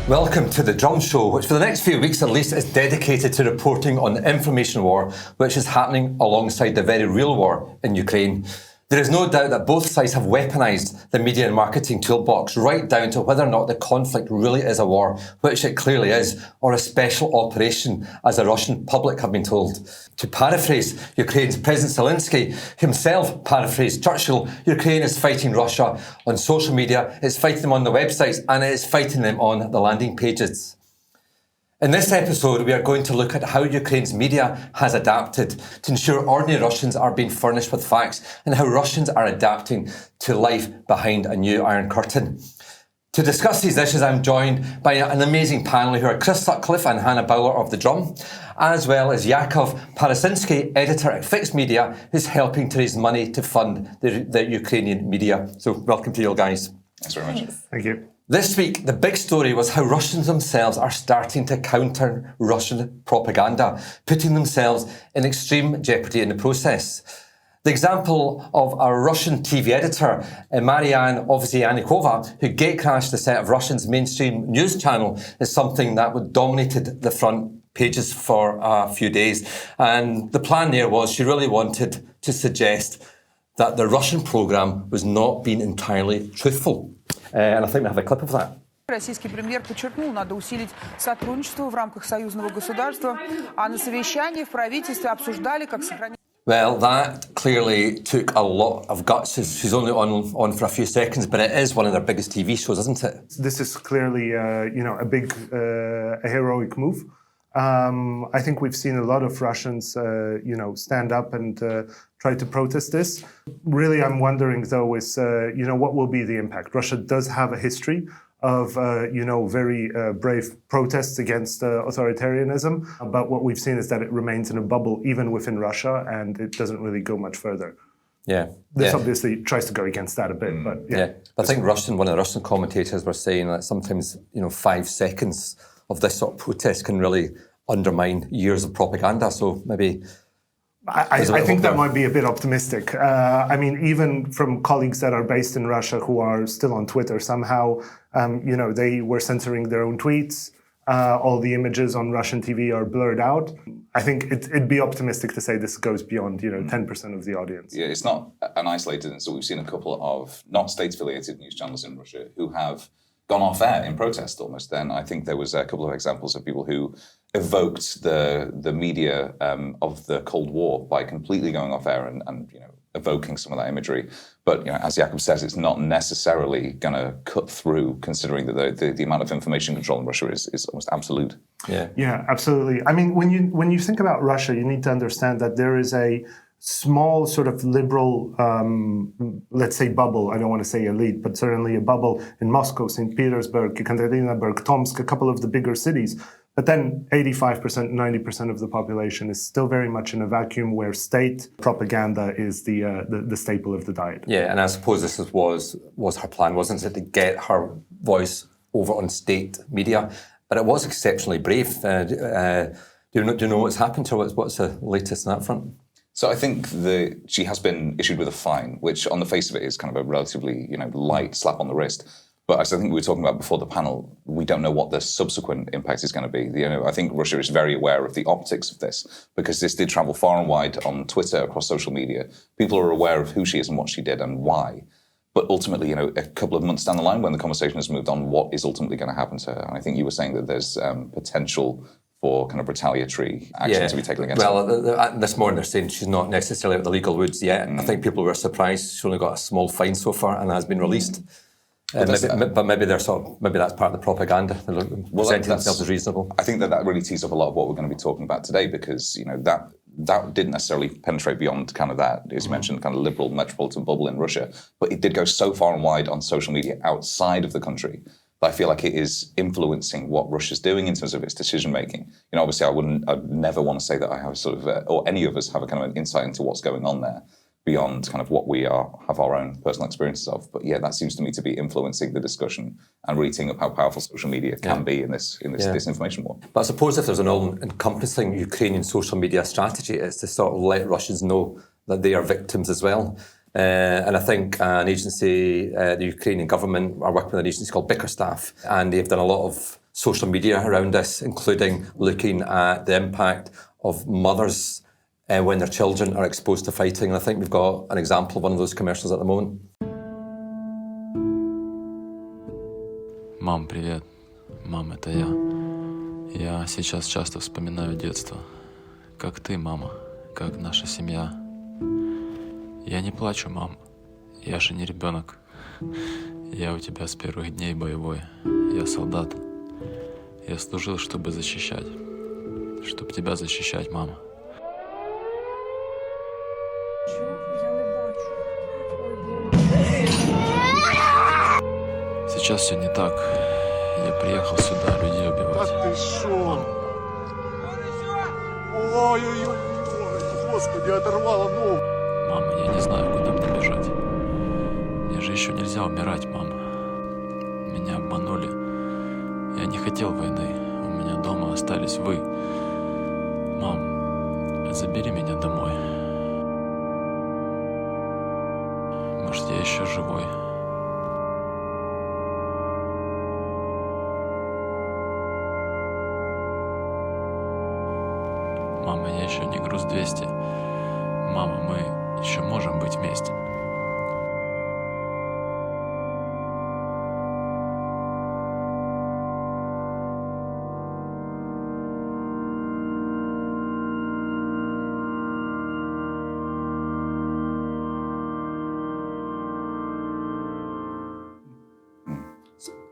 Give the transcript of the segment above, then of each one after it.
Welcome to The Drum Show, which for the next few weeks at least is dedicated to reporting on the information war which is happening alongside the very real war in Ukraine. There is no doubt that both sides have weaponised the media and marketing toolbox right down to whether or not the conflict really is a war, which it clearly is, or a special operation, as the Russian public have been told. To paraphrase Ukraine's President Zelensky, himself paraphrased Churchill, Ukraine is fighting Russia on social media, it's fighting them on the websites, and it is fighting them on the landing pages. In this episode, we are going to look at how Ukraine's media has adapted to ensure ordinary Russians are being furnished with facts and how Russians are adapting to life behind a new Iron Curtain. To discuss these issues, I'm joined by an amazing panel who are Chris Sutcliffe and Hannah Bauer of The Drum, as well as Jakub Parusinsky, editor at Fixed Media, who's helping to raise money to fund the Ukrainian media. So welcome to you all, guys. Thanks very much. Thank you. This week, the big story was how Russians themselves are starting to counter Russian propaganda, putting themselves in extreme jeopardy in the process. The example of a Russian TV editor, Marianne Ovsyannikova, who gatecrashed the set of Russia's mainstream news channel, is something that dominated the front pages for a few days. And the plan there was she really wanted to suggest that the Russian programme was not being entirely truthful. And I think we have a clip of that. Российский премьер подчеркнул, надо усилить сотрудничество в рамках союзного государства, а на совещании в правительстве обсуждали, как сохранить. Well, that clearly took a lot of guts. She's only on for a few seconds, but it is one of their biggest TV shows, isn't it? This is clearly, a big, a heroic move. I think we've seen a lot of Russians, stand up and try to protest this. Really, I'm wondering, though, is, what will be the impact? Russia does have a history of, very brave protests against authoritarianism. But what we've seen is that it remains in a bubble, even within Russia, and it doesn't really go much further. Yeah. This obviously tries to go against that a bit, but yeah. I think one of the Russian commentators were saying that sometimes, 5 seconds of this sort of protest can really undermine years of propaganda. So maybe I think that might be a bit optimistic. Even from colleagues that are based in Russia who are still on Twitter, somehow, they were censoring their own tweets. All the images on Russian TV are blurred out. I think it'd be optimistic to say this goes beyond, 10% of the audience. Yeah, it's not an isolated incident. We've seen a couple of not state-affiliated news channels in Russia who have gone off air in protest almost. Then I think there was a couple of examples of people who evoked the media of the Cold War by completely going off air and evoking some of that imagery. But as Jakub says, it's not necessarily going to cut through, considering that the amount of information control in Russia is almost absolute. Yeah, absolutely. When you think about Russia, you need to understand that there is a small sort of liberal, let's say bubble, I don't want to say elite, but certainly a bubble in Moscow, St. Petersburg, Ekaterinburg, Tomsk, a couple of the bigger cities. But then 85%, 90% of the population is still very much in a vacuum where state propaganda is the staple of the diet. Yeah, and I suppose this was her plan, wasn't it, to get her voice over on state media? But it was exceptionally brave. Do you know what's happened to her? What's the latest on that front? So I think she has been issued with a fine, which on the face of it is kind of a relatively, light slap on the wrist. But as I think we were talking about before the panel, we don't know what the subsequent impact is going to be. I think Russia is very aware of the optics of this because this did travel far and wide on Twitter, across social media. People are aware of who she is and what she did and why. But ultimately, a couple of months down the line when the conversation has moved on, what is ultimately going to happen to her? And I think you were saying that there's potential for kind of retaliatory action to be taken against her. Well, this morning they're saying she's not necessarily out of the legal woods yet. I think people were surprised. She's only got a small fine so far and has been released. Maybe that's part of the propaganda. Presenting themselves as reasonable. I think that really tees up a lot of what we're going to be talking about today because that didn't necessarily penetrate beyond kind of that, as you mentioned, kind of liberal metropolitan bubble in Russia, but it did go so far and wide on social media outside of the country that I feel like it is influencing what Russia's doing in terms of its decision making. Obviously, I'd never want to say that I have sort of, or any of us have a kind of an insight into what's going on there, beyond kind of what we have our own personal experiences of. But yeah, that seems to me to be influencing the discussion and really teeing up how powerful social media can be in this disinformation war. But I suppose if there's an all-encompassing Ukrainian social media strategy, it's to sort of let Russians know that they are victims as well. And I think an agency, the Ukrainian government, are working with an agency called Bickerstaff, and they've done a lot of social media around this, including looking at the impact of mothers when their children are exposed to fighting. And I think we've got an example of one of those commercials at the moment. Мам, привет. Мам, это я. Я сейчас часто вспоминаю детство. Как ты, мама, как наша семья. Я не плачу, мам. Я же не ребенок. Я у тебя с первых дней боевой. Я солдат. Я служил, чтобы защищать. Чтобы тебя защищать, мама. Сейчас все не так. Я приехал сюда людей убивать. Да ты шо? Ой-ой-ой, господи, оторвало ногу. Мама, я не знаю, куда мне бежать. Мне же еще нельзя умирать, мама. Меня обманули. Я не хотел войны. У меня дома остались вы. Мам, забери меня домой. Может, я еще живой. Мама, я еще не груз 200. Мама, мы еще можем быть вместе.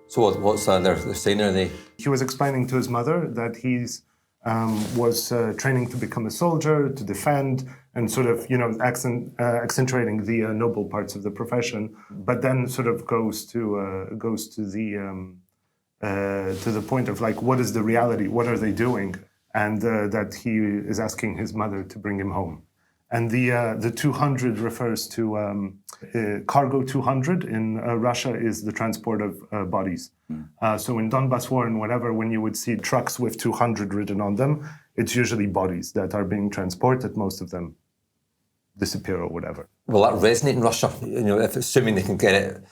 So what's they're saying? Are they? He was explaining to his mother that he's was training to become a soldier, to defend, and sort of, accentuating the noble parts of the profession, but then sort of goes to the point of like, what is the reality? What are they doing? And that he is asking his mother to bring him home. And the 200 refers to cargo 200 in Russia is the transport of bodies. So in Donbas war and whatever, when you would see trucks with 200 written on them, it's usually bodies that are being transported. Most of them disappear or whatever. Will that resonate in Russia? If assuming they can get it,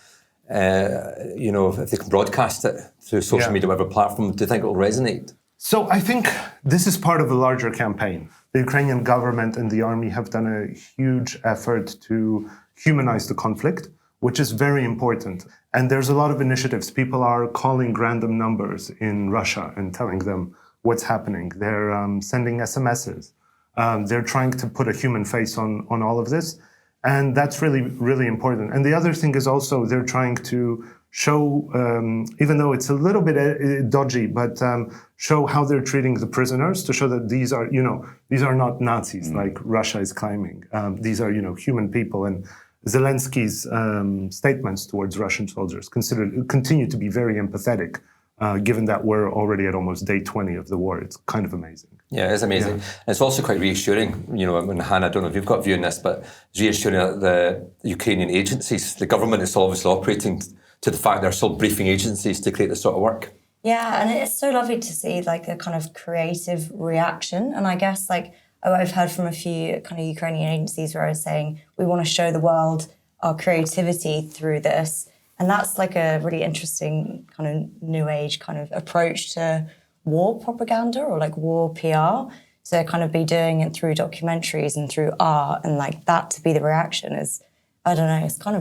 if they can broadcast it through social media, whatever platform, do you think it will resonate? So I think this is part of a larger campaign. The Ukrainian government and the army have done a huge effort to humanize the conflict, which is very important. And there's a lot of initiatives. People are calling random numbers in Russia and telling them what's happening. They're sending SMSs. They're trying to put a human face on all of this. And that's really, really important. And the other thing is also they're trying to show, even though it's a little bit dodgy, but show how they're treating the prisoners to show that these are not Nazis like Russia is claiming. These are, human people. And Zelensky's statements towards Russian soldiers continue to be very empathetic, given that we're already at almost day 20 of the war. It's kind of amazing. Yeah, it's amazing. Yeah. It's also quite reassuring, when Hannah, I don't know if you've got a view on this, but it's reassuring that the Ukrainian agencies, the government is obviously operating to the fact they're still briefing agencies to create this sort of work. Yeah, and it's so lovely to see like a kind of creative reaction. And I guess I've heard from a few kind of Ukrainian agencies where I was saying, we want to show the world our creativity through this. And that's like a really interesting kind of new age kind of approach to war propaganda or like war PR. To kind of be doing it through documentaries and through art, and like that to be the reaction is, I don't know, it's kind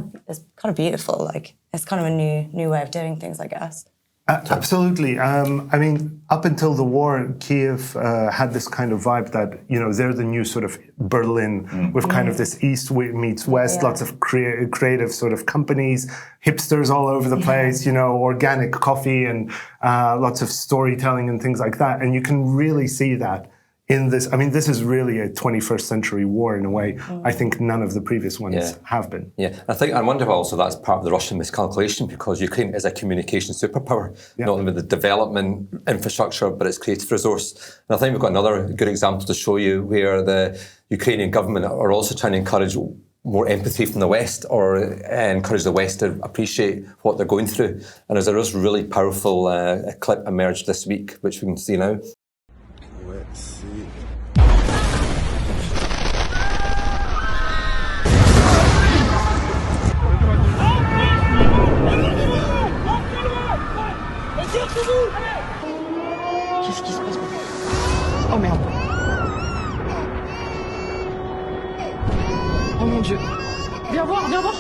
of beautiful. Like it's kind of a new way of doing things, I guess. Absolutely. Up until the war, Kyiv had this kind of vibe that, they're the new sort of Berlin with kind of this East meets West, lots of creative sort of companies, hipsters all over the place, organic coffee and lots of storytelling and things like that. And you can really see that in this. This is really a 21st century war in a way. I think none of the previous ones have been. Yeah, I wonder also that's part of the Russian miscalculation, because Ukraine is a communication superpower, not only with the development infrastructure, but its creative resource. And I think we've got another good example to show you where the Ukrainian government are also trying to encourage more empathy from the West, or encourage the West to appreciate what they're going through. And there's a really powerful clip emerged this week, which we can see now. Let's see. Dieu. Viens voir, viens voir.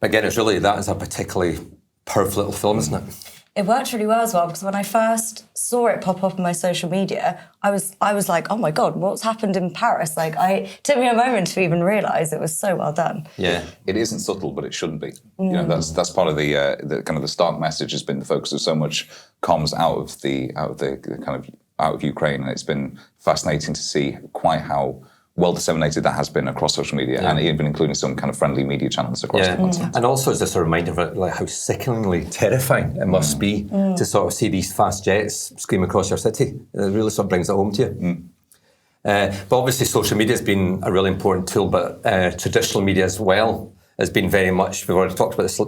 Again, it's really, that is a particularly powerful little film, isn't it? It worked really well as well, because when I first saw it pop up on my social media, I was like, oh my God, what's happened in Paris? Like, it took me a moment to even realise it was so well done. Yeah, it isn't subtle, but it shouldn't be. You know, that's part of the kind of the stark message has been the focus of so much comms out of Ukraine, and it's been fascinating to see quite how well disseminated that has been across social media, and even including some kind of friendly media channels across the continent. And also it's just a reminder of like how sickeningly terrifying it must be to sort of see these fast jets scream across your city. It really sort of brings it home to you. But obviously social media has been a really important tool, but traditional media as well has been very much, we've already talked about this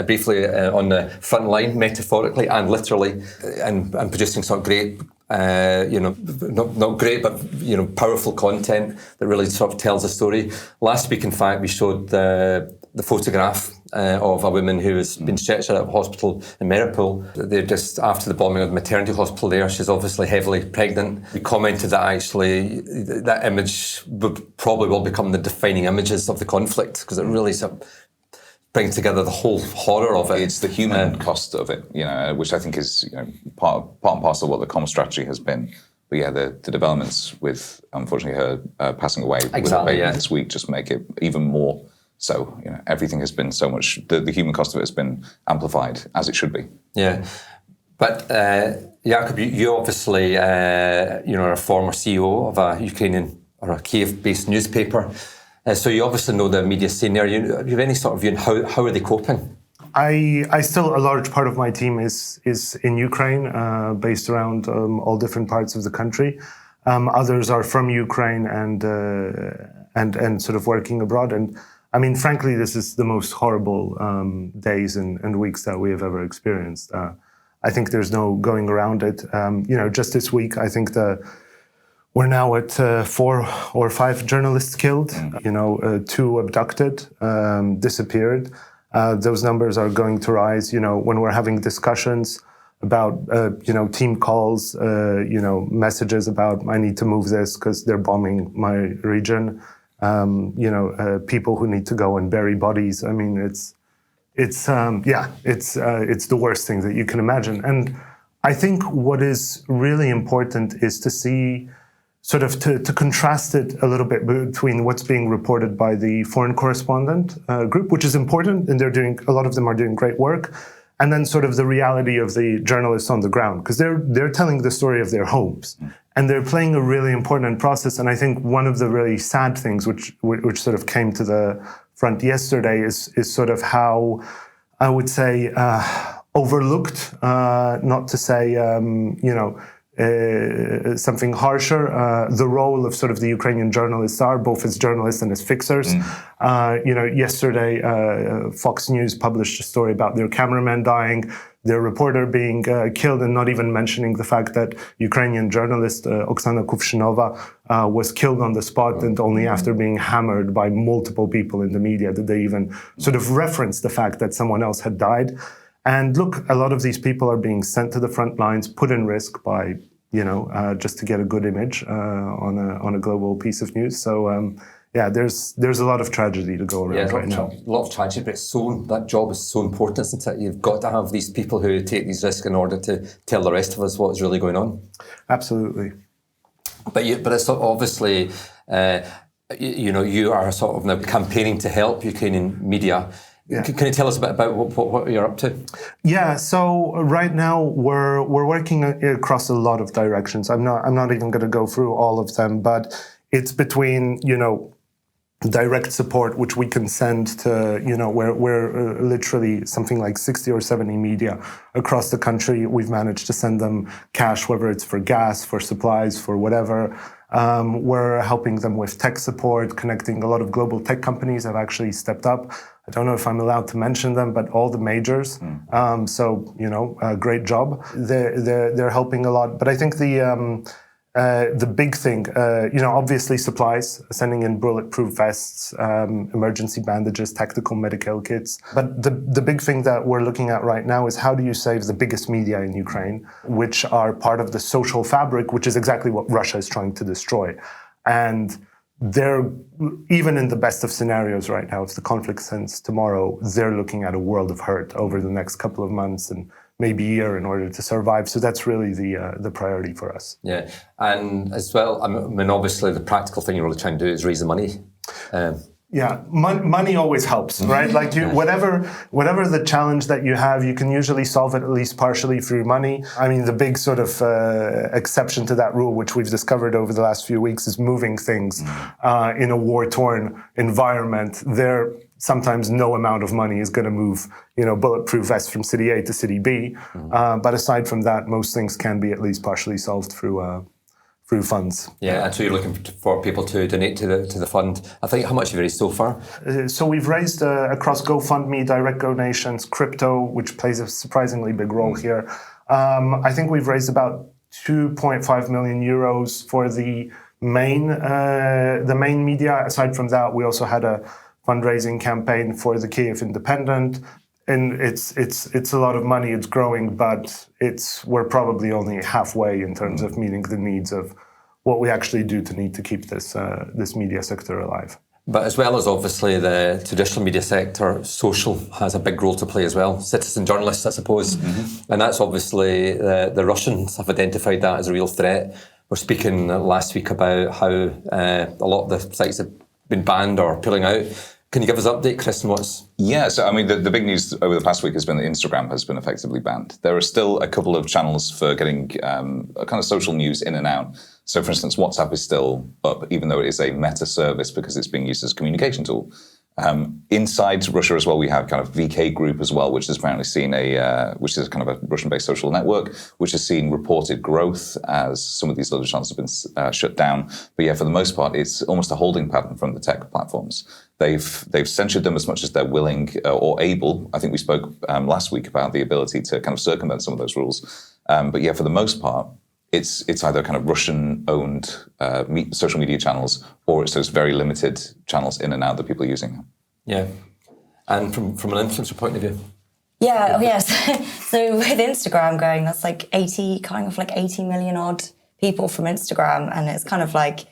briefly, on the front line, metaphorically and literally, and producing sort of great, not great, but, powerful content that really sort of tells a story. Last week, in fact, we showed the photograph of a woman who has been stretchered out of hospital in Mariupol. They're just after the bombing of the maternity hospital there. She's obviously heavily pregnant. We commented that actually that image probably will become the defining images of the conflict, because it really sort of brings together the whole horror of it. It's the human cost of it, which I think is part and parcel of what the comm strategy has been. But yeah, the developments with, unfortunately, her passing away with a baby this week just make it even more so. Everything has been so much, the human cost of it has been amplified, as it should be. Yeah. But Jakub, you obviously, are a former CEO of a Ukrainian or a Kyiv-based newspaper. So you obviously know the media scene there. You have any sort of view on how are they coping? I still, a large part of my team is in Ukraine, based around all different parts of the country. Others are from Ukraine and sort of working abroad. And I mean, frankly, this is the most horrible days and weeks that we have ever experienced. I think there's no going around it. Just this week, I think we're now at 4 or 5 journalists killed, 2 abducted, disappeared. Those numbers are going to rise, when we're having discussions about, team calls, messages about, I need to move this because they're bombing my region. People who need to go and bury bodies. I mean, it's the worst thing that you can imagine. And I think what is really important is to see, sort of to contrast it a little bit between what's being reported by the foreign correspondent group, which is important, and a lot of them are doing great work, and then sort of the reality of the journalists on the ground, because they're telling the story of their homes, and they're playing a really important process. And I think one of the really sad things which sort of came to the front yesterday is sort of how, I would say, overlooked, not to say, something harsher, the role of sort of the Ukrainian journalists are, both as journalists and as fixers. Yesterday, Fox News published a story about their cameraman dying, their reporter being killed, and not even mentioning the fact that Ukrainian journalist Oksana Kuvshinova was killed on the spot, and only after being hammered by multiple people in the media did they even sort of reference the fact that someone else had died. And look, a lot of these people are being sent to the front lines, put in risk by, just to get a good image on a global piece of news. So, there's a lot of tragedy to go around right now. A lot of tragedy, but that job is so important, isn't it? You've got to have these people who take these risks in order to tell the rest of us what's really going on. Absolutely. But it's obviously, you are sort of now campaigning to help Ukrainian media. Yeah. Can you tell us a bit about what you're up to? Yeah, so right now we're working across a lot of directions. I'm not even going to go through all of them, but it's between direct support, which we can send to we're literally something like 60 or 70 media across the country. We've managed to send them cash, whether it's for gas, for supplies, for whatever. We're helping them with tech support, connecting. A lot of global tech companies have actually stepped up. I don't know if I'm allowed to mention them, but all the majors. So, great job. They're helping a lot. But I think the big thing, obviously supplies, sending in bulletproof vests, emergency bandages, tactical medical kits. But the big thing that we're looking at right now is how do you save the biggest media in Ukraine, which are part of the social fabric, which is exactly what Russia is trying to destroy. And they're, even in the best of scenarios right now, if the conflict ends tomorrow, they're looking at a world of hurt over the next couple of months and maybe a year in order to survive. So that's really the priority for us. Yeah, and as well, I mean, obviously the practical thing you're really trying to do is raise the money. Money always helps, right? Like whatever the challenge that you have, you can usually solve it at least partially through money. I mean, the big sort of exception to that rule, which we've discovered over the last few weeks, is moving things in a war-torn environment. There, sometimes no amount of money is going to move, bulletproof vests from city A to city B. But aside from that, most things can be at least partially solved through funds. Yeah, and so you're looking for people to donate to the fund. I think, how much have you raised so far? So we've raised across GoFundMe, direct donations, crypto, which plays a surprisingly big role here. I think we've raised about 2.5 million euros for the main media. Aside from that, we also had a fundraising campaign for the Kyiv Independent. And it's a lot of money, it's growing, but we're probably only halfway in terms of meeting the needs of what we actually do to need to keep this media sector alive. But as well as obviously the traditional media sector, social has a big role to play as well. Citizen journalists, I suppose. And that's obviously, the Russians have identified that as a real threat. We're speaking last week about how a lot of the sites have been banned or pulling out. Can you give us an update, Chris, on what's... Yeah, so I mean, the big news over the past week has been that Instagram has been effectively banned. There are still a couple of channels for getting kind of social news in and out. So, for instance, WhatsApp is still up, even though it is a meta service because it's being used as a communication tool. Inside Russia as well, we have kind of VK Group as well, which has apparently seen which is kind of a Russian-based social network, which has seen reported growth as some of these other channels have been shut down. But yeah, for the most part, it's almost a holding pattern from the tech platforms. They've censored them as much as they're willing or able. I think we spoke last week about the ability to kind of circumvent some of those rules. But yeah, for the most part, it's either kind of Russian-owned social media channels, or it's those very limited channels in and out that people are using. Yeah, and from an influencer point of view. Yeah. Oh yes. So with Instagram going, that's like 80 million odd people from Instagram, and it's kind of like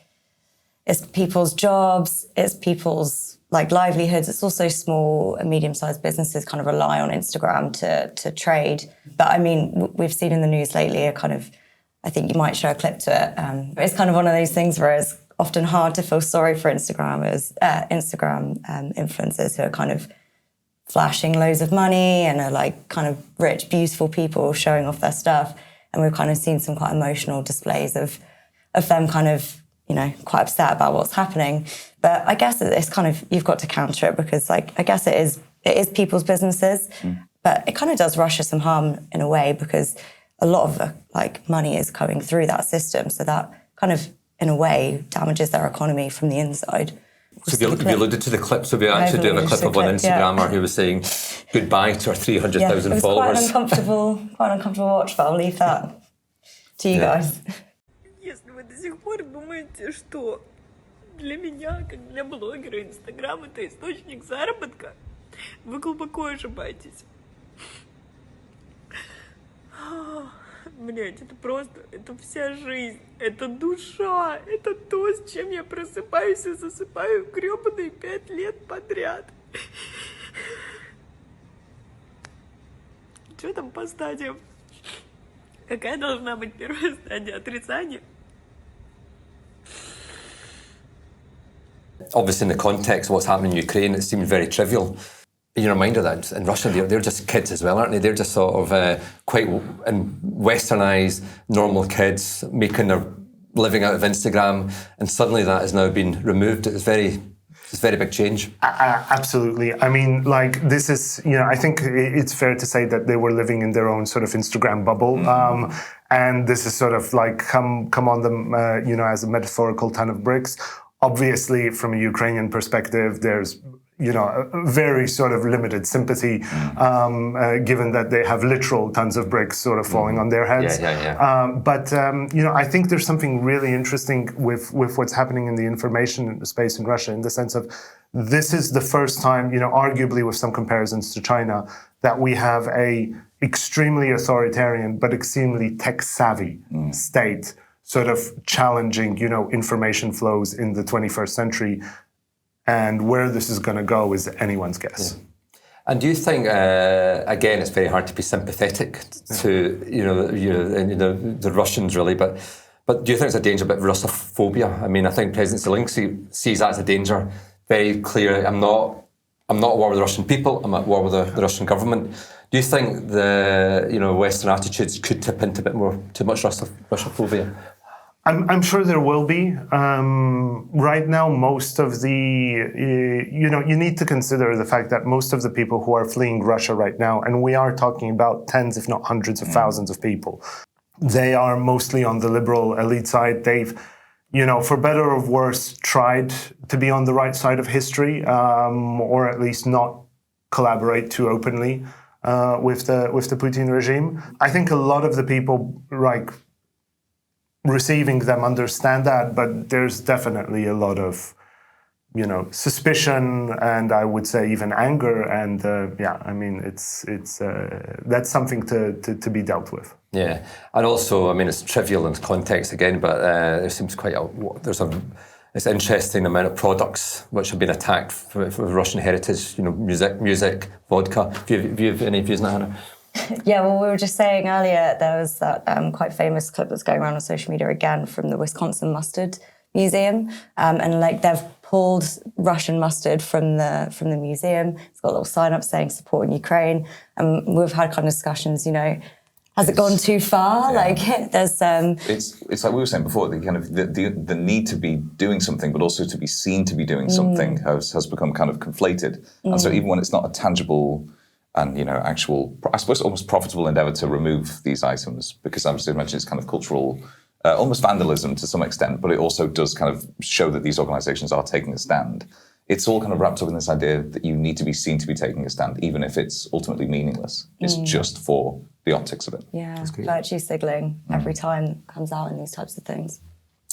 it's people's jobs, it's people's livelihoods. It's also small and medium-sized businesses kind of rely on Instagram to trade. But I mean, we've seen in the news lately a kind of, I think you might show a clip to it. It's kind of one of those things where it's often hard to feel sorry for Instagrammers, influencers who are kind of flashing loads of money and are kind of rich, beautiful people showing off their stuff. And we've kind of seen some quite emotional displays of them kind of, quite upset about what's happening. But I guess it's kind of, you've got to counter it because I guess it is people's businesses, but it kind of does Russia some harm in a way because a lot of the money is going through that system. So that kind of, in a way, damages their economy from the inside. So you alluded to the clip. So we actually do have a clip of one Instagrammer who was saying goodbye to our 300,000 followers. It was quite an uncomfortable watch, but I'll leave that to you guys. Если вы до сих пор думаете, что для меня, как для блогера, Инстаграм — это источник заработка, вы глубоко ошибаетесь. Блять, это просто, это вся жизнь, это душа, это то, с чем я просыпаюсь и засыпаю грёбаные 5 лет подряд. Что там по стадиям? Какая должна быть первая стадия? Отрицания? Obviously, in the context of what's happening in Ukraine, it seems very trivial. You're reminded that in Russia, they're just kids as well, aren't they? They're just sort of quite westernized, normal kids making their living out of Instagram, and suddenly that has now been removed. It's very It's a very big change. Absolutely. I mean, like, this is, I think it's fair to say that they were living in their own sort of Instagram bubble. And this is sort of like come on them, as a metaphorical ton of bricks. Obviously, from a Ukrainian perspective, there's a very sort of limited sympathy, given that they have literal tons of bricks sort of falling on their heads. But I think there's something really interesting with what's happening in the information space in Russia, in the sense of this is the first time, arguably with some comparisons to China, that we have a extremely authoritarian but extremely tech-savvy state sort of challenging, information flows in the 21st century. And where this is going to go is anyone's guess. Yeah. And do you think, again, it's very hard to be sympathetic to the Russians, really, but do you think it's a danger about Russophobia? I mean, I think President Zelensky sees that as a danger. Very clear. I'm not at war with the Russian people. I'm at war with the Russian government. Do you think the Western attitudes could tip into a bit more too much Russophobia? I'm sure there will be. Right now, most of the, you need to consider the fact that most of the people who are fleeing Russia right now, and we are talking about tens, if not hundreds of thousands of people, they are mostly on the liberal elite side. They've, for better or worse, tried to be on the right side of history, or at least not collaborate too openly with the Putin regime. I think a lot of the people, receiving them understand that, but there's definitely a lot of, suspicion, and I would say even anger, and it's that's something to be dealt with. Yeah, and also, it's trivial in context again, but there seems it's interesting amount of products which have been attacked for Russian heritage. Music, vodka. Do you have any views on that, Hannah? Yeah, well, we were just saying earlier, there was that quite famous clip that's going around on social media again from the Wisconsin Mustard Museum, and they've pulled Russian mustard from the museum. It's got a little sign up saying "Supporting Ukraine," and we've had kind of discussions. Has it gone too far? Yeah. There's It's like we were saying before. The kind of the need to be doing something, but also to be seen to be doing something has become kind of conflated, and so even when it's not a tangible and actual, I suppose, almost profitable endeavour to remove these items, because obviously I mentioned it's kind of cultural, almost vandalism to some extent, but it also does kind of show that these organisations are taking a stand. It's all kind of wrapped up in this idea that you need to be seen to be taking a stand, even if it's ultimately meaningless. It's just for the optics of it. Yeah, virtue signalling every time it comes out in these types of things.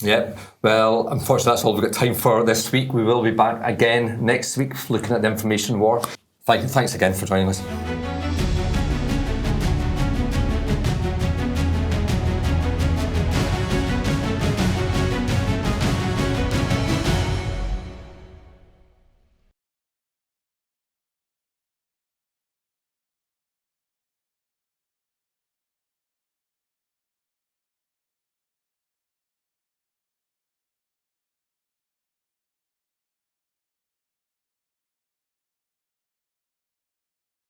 Yep. Well, unfortunately, that's all we've got time for this week. We will be back again next week looking at the information war. Thanks again for joining us.